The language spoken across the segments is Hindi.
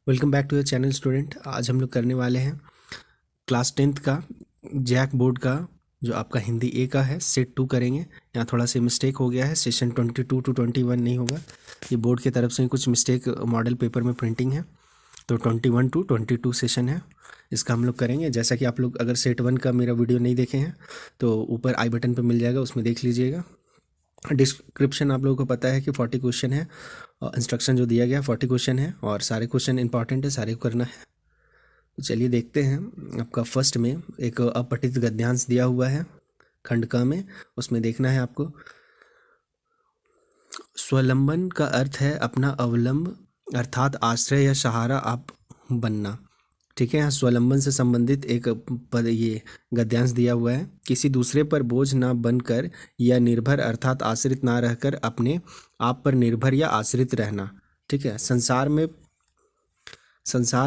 Welcome back to the channel student. आज हम लोग करने वाले हैं क्लास 10th का जैक बोर्ड का जो आपका हिंदी ए का है सेट 2 करेंगे। यहाँ थोड़ा सा मिस्टेक हो गया है, सेशन 22 to 21 नहीं होगा। ये बोर्ड की तरफ से ही कुछ मिस्टेक मॉडल पेपर में प्रिंटिंग है, तो 21 to 22 सेशन है, इसका हम लोग करेंगे। जैसा कि आप लोग अगर सेट 1 का मेरा वीडियो नहीं देखे हैं तो ऊपर आई बटन पर मिल जाएगा, उसमें देख लीजिएगा। डिस्क्रिप्शन आप लोगों को पता है कि 40 क्वेश्चन है और इंस्ट्रक्शन जो दिया गया 40 क्वेश्चन है और सारे क्वेश्चन इंपॉर्टेंट है, सारे को करना है। तो चलिए देखते हैं। आपका फर्स्ट में एक अपठित गद्यांश दिया हुआ है खंड क में, उसमें देखना है आपको। स्वलंबन का अर्थ है अपना अवलंब अर्थात आश्रय या सहारा आप बनना। ठीक है, यहाँ स्वलंबन से संबंधित एक पद ये गद्यांश दिया हुआ है। किसी दूसरे पर बोझ ना बनकर या निर्भर अर्थात आश्रित ना रहकर अपने आप पर निर्भर या आश्रित रहना। ठीक है, संसार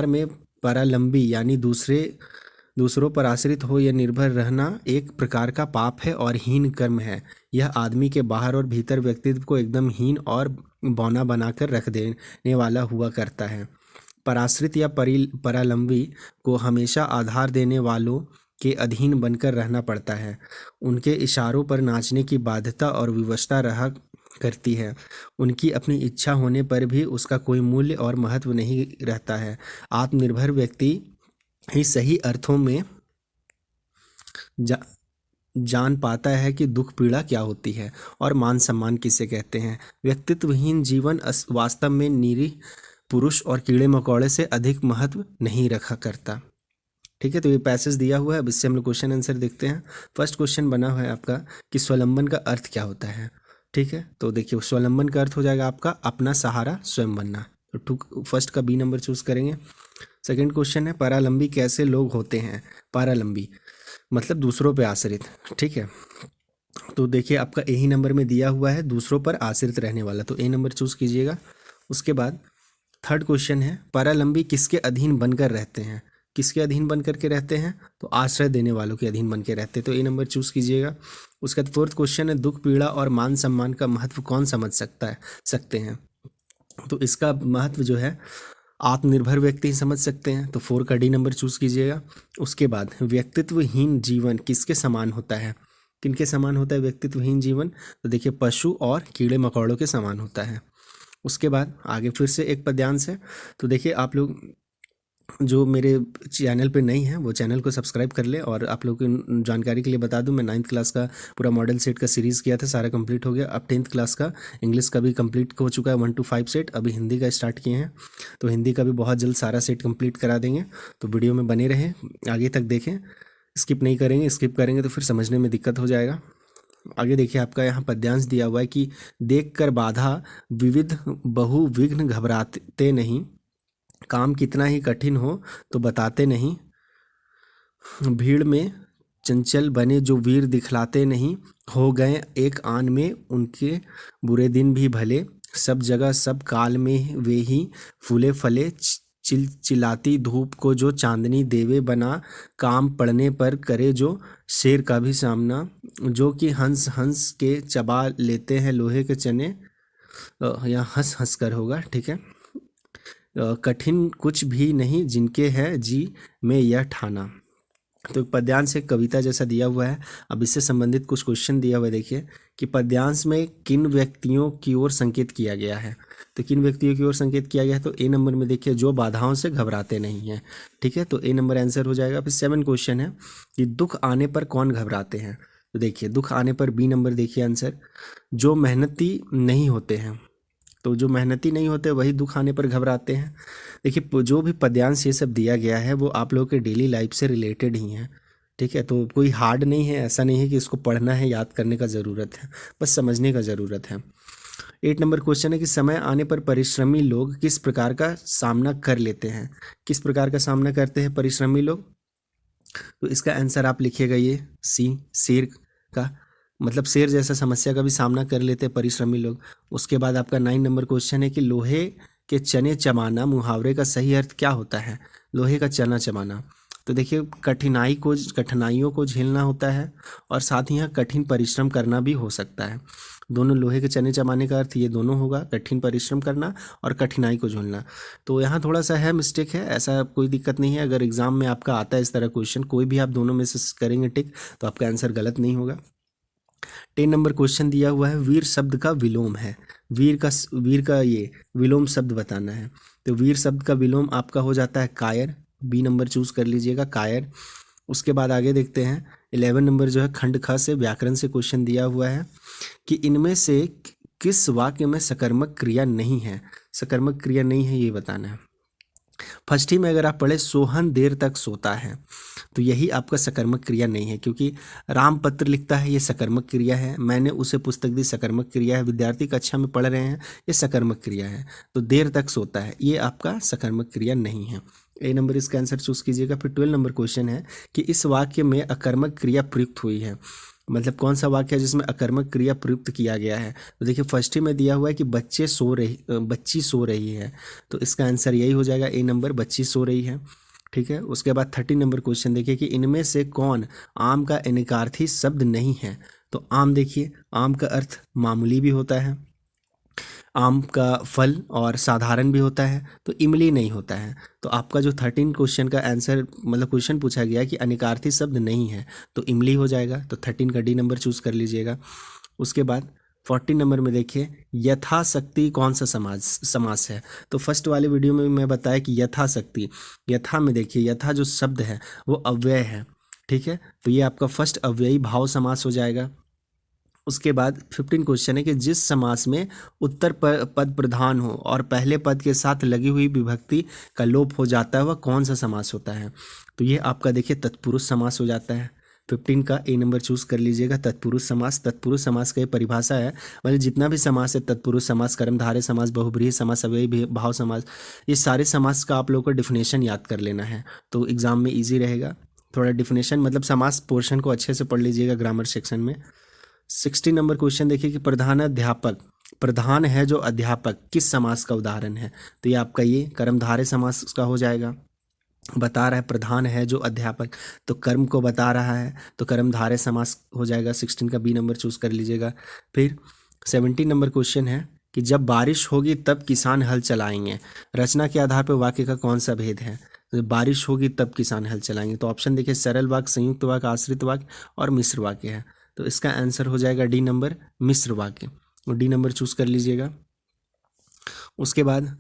में परालंबी यानी दूसरों पर आश्रित हो या निर्भर रहना एक प्रकार का पाप है और हीन कर्म है। यह आदमी के बाहर और भीतर व्यक्तित्व को एकदम हीन और बौना बनाकर रख देने वाला हुआ करता है। पराश्रित या परालंबी को हमेशा आधार देने वालों के अधीन बनकर रहना पड़ता है। उनके इशारों पर नाचने की बाध्यता और विवशता रहा करती है। उनकी अपनी इच्छा होने पर भी उसका कोई मूल्य और महत्व नहीं रहता है। आत्मनिर्भर व्यक्ति ही सही अर्थों में जान पाता है कि दुख पीड़ा क्या होती है और मान सम्मान किसे कहते हैं। व्यक्तित्वहीन जीवन वास्तव में निरीह पुरुष और कीड़े मकोड़े से अधिक महत्व नहीं रखा करता। ठीक है, तो ये पैसेज दिया हुआ है। अब इससे हम लोग क्वेश्चन आंसर देखते हैं। फर्स्ट क्वेश्चन बना हुआ है आपका कि स्वलंबन का अर्थ क्या होता है। ठीक है, तो देखिए स्वलंबन का अर्थ हो जाएगा आपका अपना सहारा स्वयं बनना। तो फर्स्ट का बी नंबर चूज करेंगे। सेकंड क्वेश्चन है परालंबी कैसे लोग होते हैं। परालंबी मतलब दूसरों पे आश्रित। ठीक है, तो देखिए आपका ए ही नंबर में दिया हुआ है दूसरों पर आश्रित रहने वाला, तो ए नंबर चूज कीजिएगा। उसके बाद थर्ड क्वेश्चन है परालंबी किसके अधीन बनकर रहते हैं। किसके अधीन बन करके रहते हैं, तो आश्रय देने वालों के अधीन बन के रहते हैं, तो ए नंबर चूज कीजिएगा। उसके बाद फोर्थ क्वेश्चन है दुख पीड़ा और मान सम्मान का महत्व कौन समझ सकते हैं। तो इसका महत्व जो है आत्मनिर्भर व्यक्ति ही समझ सकते हैं, तो 4 का डी नंबर चूज कीजिएगा। उसके बाद व्यक्तित्वहीन जीवन किसके समान होता है। किनके समान होता है व्यक्तित्वहीन जीवन, तो देखिए पशु और कीड़े मकोड़ों के समान होता है। उसके बाद आगे फिर से एक पद्यांश है, तो देखिए आप लोग जो मेरे चैनल पे नहीं हैं वो चैनल को सब्सक्राइब कर ले। और आप लोगों की जानकारी के लिए बता दूं, मैं 9th क्लास का पूरा मॉडल सेट का सीरीज़ किया था, सारा कंप्लीट हो गया। अब 10th क्लास का इंग्लिश का भी कंप्लीट हो चुका है 1 to 5 सेट। अभी हिंदी का स्टार्ट किए हैं, तो हिंदी का भी बहुत जल्द सारा सेट कंप्लीट करा देंगे। तो वीडियो में बने रहें, आगे तक देखें, स्किप नहीं करेंगे। स्किप करेंगे तो फिर समझने में दिक्कत हो जाएगा। आगे देखिए आपका यहाँ पद्यांश दिया हुआ है कि देख कर बाधा विविध बहु विघ्न घबराते नहीं, काम कितना ही कठिन हो तो बताते नहीं, भीड़ में चंचल बने जो वीर दिखलाते नहीं, हो गए एक आन में उनके बुरे दिन भी भले, सब जगह सब काल में वे ही फूले फले, चिलचिलाती धूप को जो चांदनी देवे बना, काम पड़ने पर करे जो शेर का भी सामना, जो कि हंस हंस के चबा लेते हैं लोहे के चने, या हंस हंस कर होगा। ठीक है, कठिन कुछ भी नहीं जिनके है जी में यह ठाना। तो पद्यांश एक कविता जैसा दिया हुआ है। अब इससे संबंधित कुछ क्वेश्चन दिया हुआ है। देखिए कि पद्यांश में किन व्यक्तियों की ओर संकेत किया गया है, तो किन व्यक्तियों की ओर संकेत किया गया है, तो ए नंबर में देखिए जो बाधाओं से घबराते नहीं हैं। ठीक है, तो ए नंबर आंसर हो जाएगा। फिर 7 क्वेश्चन है कि दुख आने पर कौन घबराते हैं, तो देखिए दुख आने पर बी नंबर देखिए आंसर, जो मेहनती नहीं होते हैं। तो जो मेहनती नहीं होते वही दुख आने पर घबराते हैं। देखिए जो भी पद्यांश ये सब दिया गया है वो आप लोगों के डेली लाइफ से रिलेटेड ही हैं। ठीक है, तो कोई हार्ड नहीं है, ऐसा नहीं है कि इसको पढ़ना है याद करने का ज़रूरत है, बस समझने का ज़रूरत है। 8 नंबर क्वेश्चन है कि समय आने पर परिश्रमी लोग किस प्रकार का सामना कर लेते हैं। किस प्रकार का सामना करते हैं परिश्रमी लोग, तो इसका आंसर आप लिखिएगा ये सी, शेर का मतलब शेर जैसा समस्या का भी सामना कर लेते हैं परिश्रमी लोग। उसके बाद आपका 9 नंबर क्वेश्चन है कि लोहे के चने चबाना मुहावरे का सही अर्थ क्या होता है। लोहे का चना चबाना, तो देखिए कठिनाइयों को झेलना होता है और साथ ही यहाँ कठिन परिश्रम करना भी हो सकता है। दोनों लोहे के चने चबाने का अर्थ ये दोनों होगा, कठिन परिश्रम करना और कठिनाई को झेलना। तो यहाँ थोड़ा सा है मिस्टेक है, ऐसा कोई दिक्कत नहीं है। अगर एग्जाम में आपका आता है इस तरह क्वेश्चन, कोई भी आप दोनों में से करेंगे टिक तो आपका आंसर गलत नहीं होगा। 10 नंबर क्वेश्चन दिया हुआ है, वीर शब्द का विलोम है। वीर का ये विलोम शब्द बताना है। तो वीर शब्द का विलोम आपका हो जाता है कायर, बी नंबर चूज कर लीजिएगा, कायर। उसके बाद आगे देखते हैं 11 नंबर जो है, खंड ख से व्याकरण से क्वेश्चन दिया हुआ है कि इनमें से किस वाक्य में सकर्मक क्रिया नहीं है। सकर्मक क्रिया नहीं है ये बताना है। फर्स्ट ही में अगर आप पढ़े सोहन देर तक सोता है, तो यही आपका सकर्मक क्रिया नहीं है, क्योंकि राम पत्र लिखता है ये सकर्मक क्रिया है, मैंने उसे पुस्तक दी सकर्मक क्रिया है, विद्यार्थी कक्षा में पढ़ रहे हैं ये सकर्मक क्रिया है। तो देर तक सोता है ये आपका सकर्मक क्रिया नहीं है। ए नंबर इसका आंसर चूज कीजिएगा। फिर 12 नंबर क्वेश्चन है कि इस वाक्य में अकर्मक क्रिया प्रयुक्त हुई है। मतलब कौन सा वाक्य है जिसमें अकर्मक क्रिया प्रयुक्त किया गया है। तो देखिए फर्स्ट ही में दिया हुआ है कि बच्ची सो रही है, तो इसका आंसर यही हो जाएगा ए नंबर, बच्ची सो रही है। ठीक है। उसके बाद 30 नंबर क्वेश्चन देखिए कि इनमें से कौन आम का अनिकार्थी शब्द नहीं है। तो आम देखिए, आम का अर्थ मामूली भी होता है, आम का फल और साधारण भी होता है, तो इमली नहीं होता है। तो आपका जो 13 क्वेश्चन का आंसर, मतलब क्वेश्चन पूछा गया कि अनिकार्थी शब्द नहीं है, तो इमली हो जाएगा। तो 13 का डी नंबर चूज कर लीजिएगा। उसके बाद 40 नंबर में देखिए यथाशक्ति कौन सा समास है। तो फर्स्ट वाले वीडियो में मैं बताया कि यथाशक्ति, यथा में देखिए यथा जो शब्द है वो अव्यय है। ठीक है, तो ये आपका फर्स्ट अव्ययी भाव समास हो जाएगा। उसके बाद 15 क्वेश्चन है कि जिस समास में उत्तर पद प्रधान हो और पहले पद के साथ लगी हुई विभक्ति का लोप हो जाता है वह कौन सा समास होता है। तो ये आपका देखिए तत्पुरुष समास हो जाता है। 15 का ए नंबर चूज कर लीजिएगा, तत्पुरुष समास। तत्पुरुष समास का ये परिभाषा है, मतलब जितना भी समास है, तत्पुरुष समास, कर्मधारय समास, बहुब्रीहि समास, अव्ययी भाव समास, ये सारे समास का आप लोगों को डिफिनेशन याद कर लेना है, तो एग्जाम में ईजी रहेगा। थोड़ा डिफिनेशन मतलब समास पोर्शन को अच्छे से पढ़ लीजिएगा ग्रामर सेक्शन में। 60 नंबर क्वेश्चन देखिए कि प्रधानाध्यापक, प्रधान है जो अध्यापक, किस समास का उदाहरण है। तो ये आपका ये कर्मधारय समास का हो जाएगा। बता रहा है प्रधान है जो अध्यापक, तो कर्म को बता रहा है, तो कर्मधारय समास हो जाएगा। 16 का बी नंबर चूज कर लीजिएगा। फिर 17 नंबर क्वेश्चन है कि जब बारिश होगी तब किसान हल चलाएंगे, रचना के आधार पर वाक्य का कौन सा भेद है। तो बारिश होगी तब किसान हल चलाएंगे, तो ऑप्शन देखिए सरल वाक्य, संयुक्त वाक्य, आश्रित वाक्य और मिश्र वाक्य है। तो इसका आंसर हो जाएगा डी नंबर, मिश्र वाक्य, और डी नंबर चूज कर लीजिएगा। उसके बाद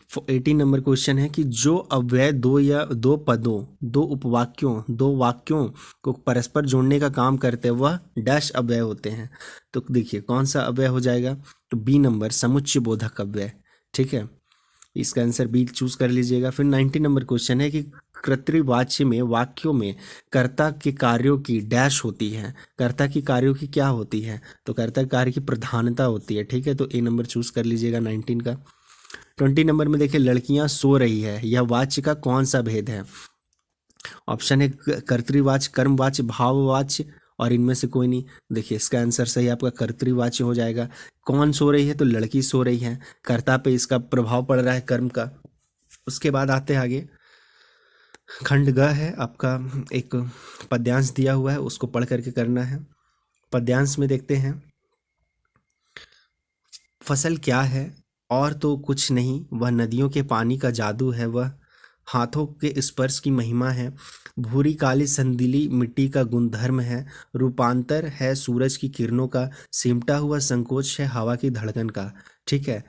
18 नंबर क्वेश्चन है कि जो अव्यय दो या दो पदों, दो उपवाक्यों, दो वाक्यों को परस्पर जोड़ने का काम करते हैं वह डैश अव्यय होते हैं। तो देखिए कौन सा अव्यय हो जाएगा, तो बी नंबर, समुच्चय बोधक अव्यय। ठीक है, इसका आंसर बी चूज कर लीजिएगा। फिर 90 नंबर क्वेश्चन है कि कर्तृवाच्य में वाक्यों में कर्ता के कार्यों की डैश होती है। कर्ता की कार्यों की क्या होती है, तो कर्ता कार्य की प्रधानता होती है। ठीक है, तो ए नंबर चूज कर लीजिएगा 19 का। 20 नंबर में देखिए लड़कियां सो रही है, यह वाच्य का कौन सा भेद है। ऑप्शन है कर्तृवाच्य, कर्मवाच्य, भाववाच्य और इनमें से कोई नहीं। देखिए इसका आंसर सही आपका कर्तृवाच्य हो जाएगा। कौन सो रही है, तो लड़की सो रही है, कर्ता पे इसका प्रभाव पड़ रहा है कर्म का। उसके बाद आते हैं आगे, खंड ग है आपका, एक पद्यांश दिया हुआ है उसको पढ़ करके करना है। पद्यांश में देखते हैं, फसल क्या है और तो कुछ नहीं, वह नदियों के पानी का जादू है, वह हाथों के स्पर्श की महिमा है, भूरी काली संदीली मिट्टी का गुणधर्म है, रूपांतर है सूरज की किरणों का, सिमटा हुआ संकोच है हवा की धड़कन का। ठीक है,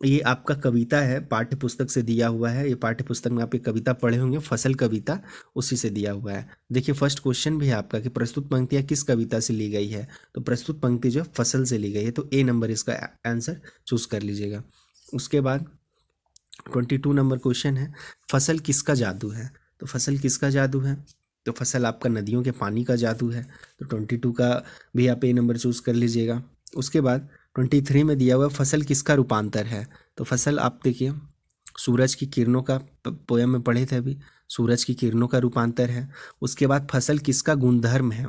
ये आपका कविता है, पाठ्य पुस्तक से दिया हुआ है। ये पाठ्य पुस्तक में आप ये कविता पढ़े होंगे, फसल कविता, उसी से दिया हुआ है। देखिए फर्स्ट क्वेश्चन भी है आपका कि प्रस्तुत पंक्तियाँ किस कविता से ली गई है, तो प्रस्तुत पंक्ति जो फसल से ली गई है, तो ए नंबर इसका आंसर चूज कर लीजिएगा। उसके बाद 22 नंबर क्वेश्चन है, फसल किसका जादू है। तो फसल किसका जादू है, तो फसल आपका नदियों के पानी का जादू है। तो 22 का भी आप ए नंबर चूज कर लीजिएगा। उसके बाद 23 में दिया हुआ फसल किसका रूपांतर है। तो फसल आप देखिए सूरज की किरणों का, पोयम में पढ़े थे अभी, सूरज की किरणों का रूपांतर है। उसके बाद फसल किसका गुणधर्म है,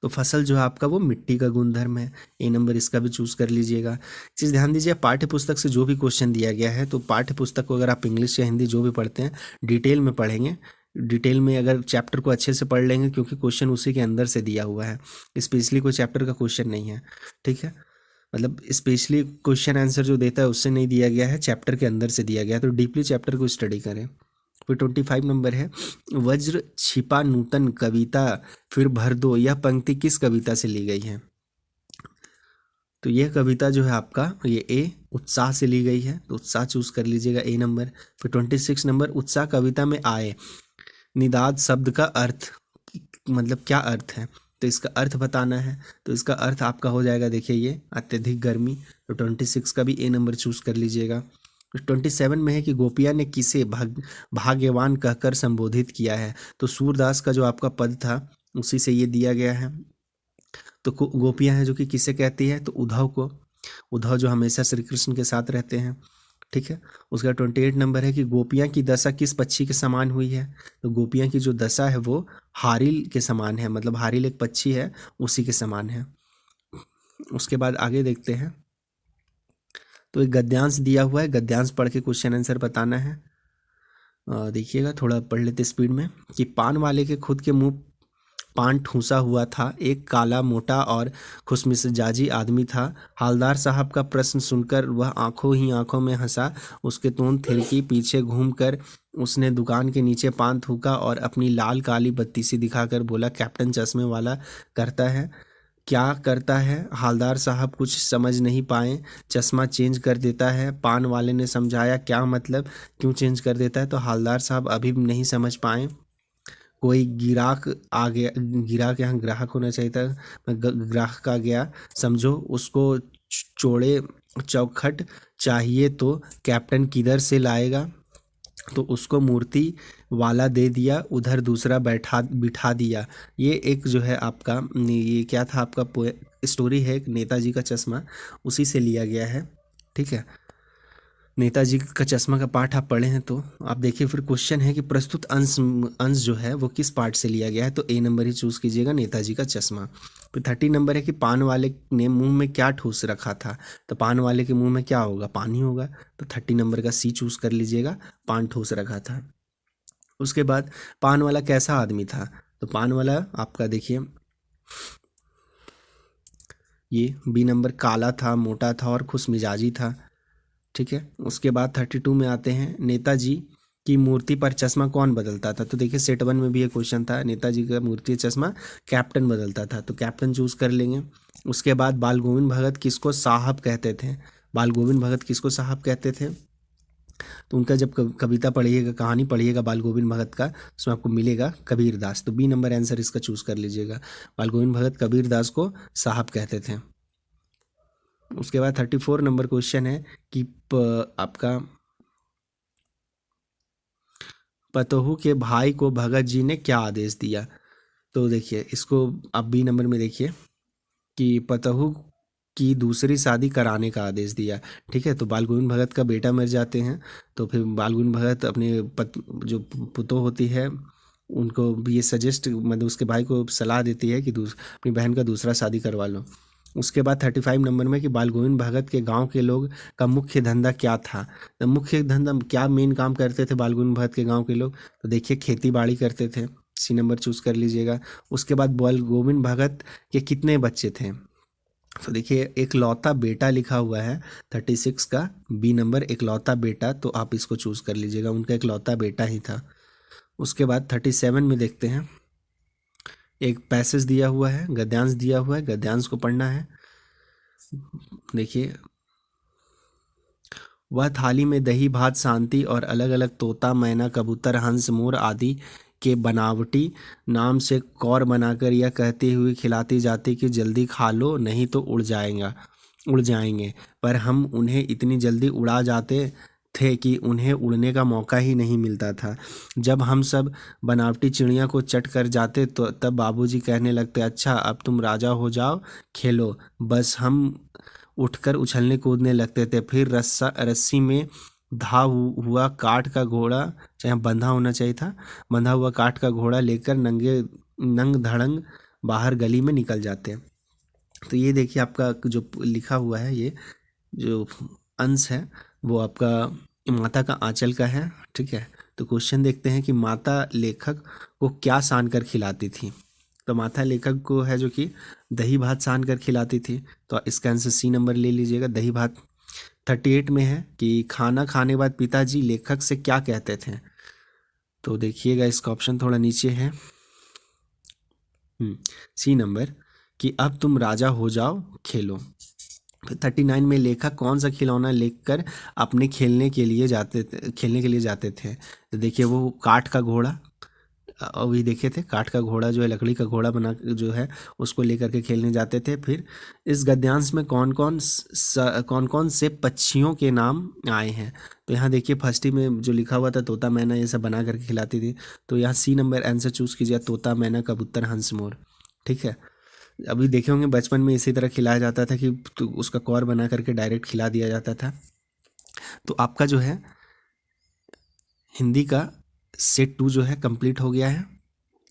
तो फसल जो है आपका वो मिट्टी का गुणधर्म है। ए नंबर इसका भी चूज कर लीजिएगा। चीज़ ध्यान दीजिए, पाठ्य पुस्तक से जो भी क्वेश्चन दिया गया है, तो पाठ्य पुस्तक को अगर आप इंग्लिश या हिंदी जो भी पढ़ते हैं डिटेल में पढ़ेंगे, डिटेल में अगर चैप्टर को अच्छे से पढ़ लेंगे, क्योंकि क्वेश्चन उसी के अंदर से दिया हुआ है, स्पेशली कोई चैप्टर का क्वेश्चन नहीं है, ठीक है। मतलब स्पेशली क्वेश्चन आंसर जो देता है उससे नहीं दिया गया है, चैप्टर के अंदर से दिया गया है, तो डीपली चैप्टर को स्टडी करें। फिर 25 नंबर है, वज्र छिपा नूतन कविता फिर भर दो, यह पंक्ति किस कविता से ली गई है? तो यह कविता जो है आपका ये ए उत्साह से ली गई है, तो उत्साह चूज कर लीजिएगा, ए नंबर। फिर 26 नंबर, उत्साह कविता में आए निदाद शब्द का अर्थ, मतलब क्या अर्थ है, तो इसका अर्थ बताना है। तो इसका अर्थ आपका हो जाएगा, देखिए ये अत्यधिक गर्मी, तो 26 का भी ए नंबर चूज कर लीजिएगा। 27 में है कि गोपिया ने किसे भाग्यवान कहकर संबोधित किया है, तो सूरदास का जो आपका पद था उसी से ये दिया गया है। तो गोपियां हैं जो कि किसे कहती है, तो उद्धव को, उद्धव जो हमेशा श्री कृष्ण के साथ रहते हैं, ठीक है। उसका 28 नंबर है कि गोपियां की दशा किस पक्षी के समान हुई है, तो गोपियां की जो दशा है वो हारिल के समान है, मतलब हारिल एक पक्षी है उसी के समान है। उसके बाद आगे देखते हैं, तो एक गद्यांश दिया हुआ है, गद्यांश पढ़ के क्वेश्चन आंसर बताना है। देखिएगा, थोड़ा पढ़ लेते स्पीड में, कि पान वाले के खुद के मुंह पान ठूंसा हुआ था, एक काला मोटा और खुशमिजाजी आदमी था। हालदार साहब का प्रश्न सुनकर वह आंखों ही आंखों में हंसा, उसके तोंद थिरकी, पीछे घूमकर उसने दुकान के नीचे पान थूका और अपनी लाल काली बत्ती सी दिखाकर बोला, कैप्टन चश्मे वाला करता है क्या करता है? हालदार साहब कुछ समझ नहीं पाए, चश्मा चेंज कर देता है। पान वाले ने समझाया, क्या मतलब, क्यों चेंज कर देता है? तो हालदार साहब अभी भी नहीं समझ पाए। कोई गिराक आ गया, गिराक यहाँ ग्राहक होना चाहिए था, ग्राहक आ गया, समझो उसको चौड़े चौखट चाहिए, तो कैप्टन किधर से लाएगा? तो उसको मूर्ति वाला दे दिया, उधर दूसरा बैठा बिठा दिया। ये एक जो है आपका, ये क्या था आपका स्टोरी है नेताजी का चश्मा, उसी से लिया गया है, ठीक है। नेताजी का चश्मा का पाठ आप पढ़े हैं, तो आप देखिए। फिर क्वेश्चन है कि प्रस्तुत अंश अंश जो है वो किस पार्ट से लिया गया है, तो ए नंबर ही चूज कीजिएगा, नेताजी का चश्मा। फिर 30 नंबर है कि पान वाले ने मुंह में क्या ठूस रखा था, तो पान वाले के मुंह में क्या होगा, पानी होगा, तो 30 नंबर का सी चूज कर लीजिएगा, पान ठूस रखा था। उसके बाद पान वाला कैसा आदमी था, तो पान वाला आपका देखिए ये बी नंबर, काला था, मोटा था और खुश मिजाजी था, ठीक है। उसके बाद 32 में आते हैं, नेताजी की मूर्ति पर चश्मा कौन बदलता था, तो देखिए सेट 1 में भी ये क्वेश्चन था, नेताजी का मूर्ति चश्मा कैप्टन बदलता था, तो कैप्टन चूज कर लेंगे। उसके बाद बाल गोविंद भगत किसको साहब कहते थे, बाल गोविंद भगत किसको साहब कहते थे, तो उनका जब कविता पढ़िएगा, कहानी पढ़िएगा बाल गोविंद भगत का, उसमें आपको मिलेगा कबीर दास, तो बी नंबर आंसर इसका चूज कर लीजिएगा, बाल गोविंद भगत कबीर दास को साहब कहते थे। उसके बाद 34 नंबर क्वेश्चन है कि आपका पतोहू के भाई को भगत जी ने क्या आदेश दिया, तो देखिए इसको आप बी नंबर में देखिए कि पतोहू की दूसरी शादी कराने का आदेश दिया, ठीक है। तो बाल गोविंद भगत का बेटा मर जाते हैं, तो फिर बाल गोविंद भगत अपने जो पुतोह होती है उनको भी ये सजेस्ट, मतलब उसके भाई को सलाह देती है कि अपनी बहन का दूसरा शादी करवा लो। उसके बाद 35 नंबर में कि बाल गोविंद भगत के गांव के लोग का मुख्य धंधा क्या था, तो मुख्य धंधा क्या मेन काम करते थे बाल गोविंद भगत के गांव के लोग, तो देखिए खेती बाड़ी करते थे, सी नंबर चूज कर लीजिएगा। उसके बाद बाल गोविंद भगत के कितने बच्चे थे, तो देखिए एकलौता बेटा लिखा हुआ है 36 का, बी नंबर एकलौता बेटा, तो आप इसको चूज कर लीजिएगा, उनका एकलौता बेटा ही था। उसके बाद 37 में देखते हैं, एक पैसेज दिया हुआ है, गद्यांश दिया हुआ है, गद्यांश को पढ़ना है। देखिए, वह थाली में दही भात शांति और अलग अलग तोता मैना कबूतर हंस मोर आदि के बनावटी नाम से कौर बनाकर यह कहते हुए खिलाती जाती कि जल्दी खा लो नहीं तो उड़ जाएंगे, पर हम उन्हें इतनी जल्दी उड़ा जाते थे कि उन्हें उड़ने का मौका ही नहीं मिलता था। जब हम सब बनावटी चिड़िया को चट कर जाते तो तब बाबूजी कहने लगते, अच्छा अब तुम राजा हो जाओ, खेलो। बस हम उठकर उछलने कूदने लगते थे। फिर रस्सी में हुआ काठ का घोड़ा, चाहे बंधा होना चाहिए था, बंधा हुआ काठ का घोड़ा लेकर नंग धड़ंग बाहर गली में निकल जाते। तो ये देखिए आपका जो लिखा हुआ है, ये जो अंश है वो आपका माता का आंचल का है, ठीक है। तो क्वेश्चन देखते हैं कि माता लेखक को क्या सान कर खिलाती थी। तो माता लेखक को है जो कि दही भात सान कर खिलाती थी। तो इसका आंसर सी नंबर ले लीजिएगा, दही भात। 38 में है कि खाना खाने के बाद पिताजी लेखक से क्या कहते थे। तो देखिएगा इसका ऑप्शन थोड़ा नीचे है, सी नंबर, कि अब तुम राजा हो जाओ खेलो। 39 में लेखक कौन सा खिलौना लेकर अपने खेलने के लिए जाते थे। तो देखिए वो काठ का घोड़ा, अभी देखे थे काठ का घोड़ा जो है, लकड़ी का घोड़ा बना जो है उसको लेकर के खेलने जाते थे। फिर इस गद्यांश में कौन कौन से पक्षियों के नाम आए हैं। तो यहाँ देखिए फर्स्ट ही में जो लिखा हुआ था तोता मैना ये सब बना करके खिलाती थी। तो यहाँ सी नंबर आंसर चूज कीजिए, तोता मैना कबूतर हंस मोर। ठीक है, अभी देखे होंगे बचपन में इसी तरह खिलाया जाता था कि तो उसका कौर बना करके डायरेक्ट खिला दिया जाता था। तो आपका जो है हिंदी का सेट 2 जो है कंप्लीट हो गया है।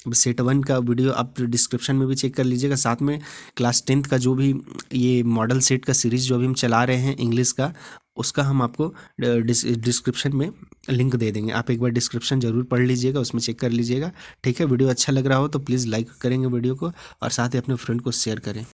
अब सेट 1 का वीडियो आप डिस्क्रिप्शन में भी चेक कर लीजिएगा, साथ में क्लास 10th का जो भी ये मॉडल सेट का सीरीज़ जो अभी हम चला रहे हैं इंग्लिश का, उसका हम आपको डिस्क्रिप्शन में लिंक दे देंगे। आप एक बार डिस्क्रिप्शन ज़रूर पढ़ लीजिएगा, उसमें चेक कर लीजिएगा। ठीक है, वीडियो अच्छा लग रहा हो तो प्लीज़ लाइक करेंगे वीडियो को, और साथ ही अपने फ्रेंड को शेयर करें।